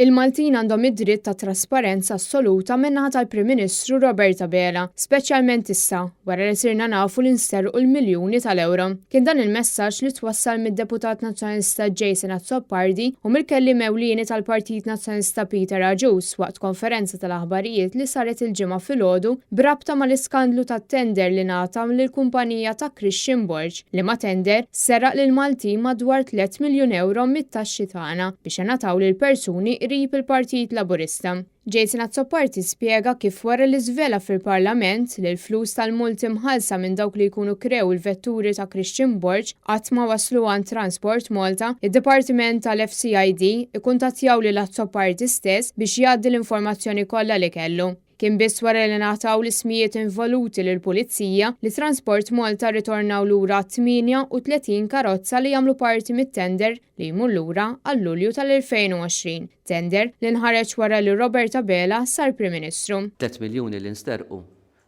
Il-Maltin għandhom id-dritt ta' trasparenza assoluta min-naħa tal-Prim Ministru Roberta Bela, speċjalment issa wara li sirna nafu li nsterqu l-miljuni tal-euro. Kien dan il-messaġġ li twassal mid-Deputat Nazzjonalista Jason Azzopardi u mill-kelliem ewlieni tal-Partit Nazzjonalista Peter Agius waqt konferenza tal-aħbarijiet li saret il-ġimgħa filgħodu brabta mal-iskandlu tat-tender li ngħata lill-kumpanija ta' Christian Borg li ma' tender seraq lil Maltin madwar 3 miljun euro mit-taxxi tagħna biex ingħataw lil persuni qrib il-Partit Laburista. Jason Azzopardi spjega kif wara li żvela fil-Parlament li l-flus tal-multi mħallsa minn dawk li jkunu krew il-vetturi ta' Christian Borg qatt ma waslu għand Transport Malta, id-Dipartiment tal-FCID ikkuntattjaw lil Azzopardi stess biex jgħaddi l-informazzjoni kollha li kellu. Kien biss wara li ngħataw l-ismijiet involuti lill-Pulizija li Transport Malta ritornaw lura 38 karozza li jagħmlu parti mit-tender li jmur lura għal Lulju tal-2020. Tender li nħareġ wara li Roberta Bela sar Prim Ministru. 3 miljuni li nsterqu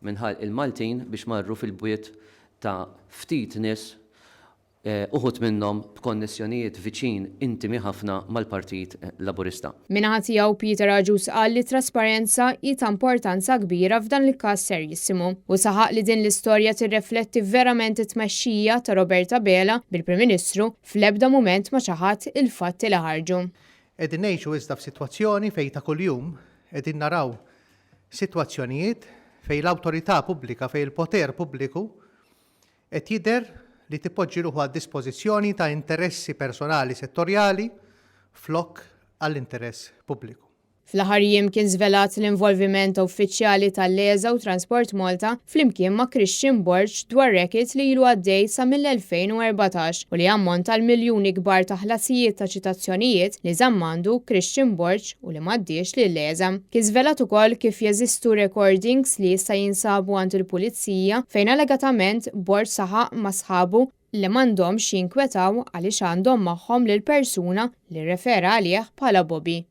minħal il-Maltin biex marru fil-bwiet ta' ftit nies uħut minnhom b'konnessjonijiet viċin intimi ħafna mal-Partit Laburista. Minnaħa tiegħu Peter Agius qal li trasparenza hija importanza kbira f'dan il-każ serjissimu u saħaq li din l-istorja tirrifletti verament it-tmexxija ta' Roberta Bela bil-Prim Ministru fl-ebda mument ma ċaħat il-fatti li ħarġu. Qegħdin ngħixu iżda f'sitwazzjoni fejn ta' kuljum qegħdin naraw sitwazzjonijiet fejn l-awtorità pubblika fejn il-poter pubbliku qed jidher li tippoġġi ruħu għad-dispożizzjoni ta' interessi personali settorjali flok għall-interess pubbliku. Fl-aħħar jiem kien żvelat l-involviment uffiċjali tal-Leża u Transport Malta flimkien ma' Christian Borg dwar racket li ilu għaddej sa mill-2014 u li ammonta l-miljuni kbar ta' ħlasijiet ta' ċitazzjonijiet li żammandu Christian Borg u li m'għaddiex lil-Leża. Kien żvelat ukoll kif jeżistu recordings li jista' jinsabu għand il-Pulizija fejn allegatament Borg saħaq ma' sħabu li m'għandhomx jinkwetaw għaliex għandhom magħhom lil persuna li rrefera għalih bħala Bobby.